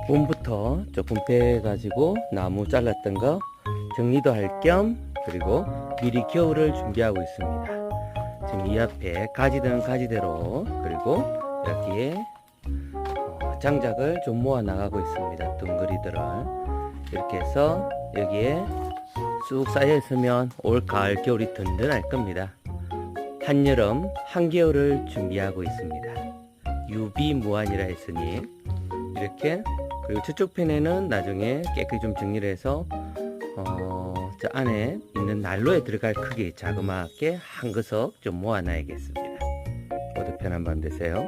봄부터 조금 빼가지고 나무 잘랐던 거 정리도 할 겸, 그리고 미리 겨울을 준비하고 있습니다. 지금 이 앞에 가지든 가지대로, 그리고 여기에 장작을 좀 모아 나가고 있습니다. 둥그리들을 이렇게 해서 여기에 쑥 쌓여 있으면 올 가을 겨울이 든든할 겁니다. 한여름 한겨울을 준비하고 있습니다. 유비무환이라 했으니 이렇게, 그리고 저쪽 편에는 나중에 깨끗이 좀 정리를 해서 저 안에 있는 난로에 들어갈 크기 자그맣게 한 구석 좀 모아 놔야겠습니다. 모두 편한 밤 되세요.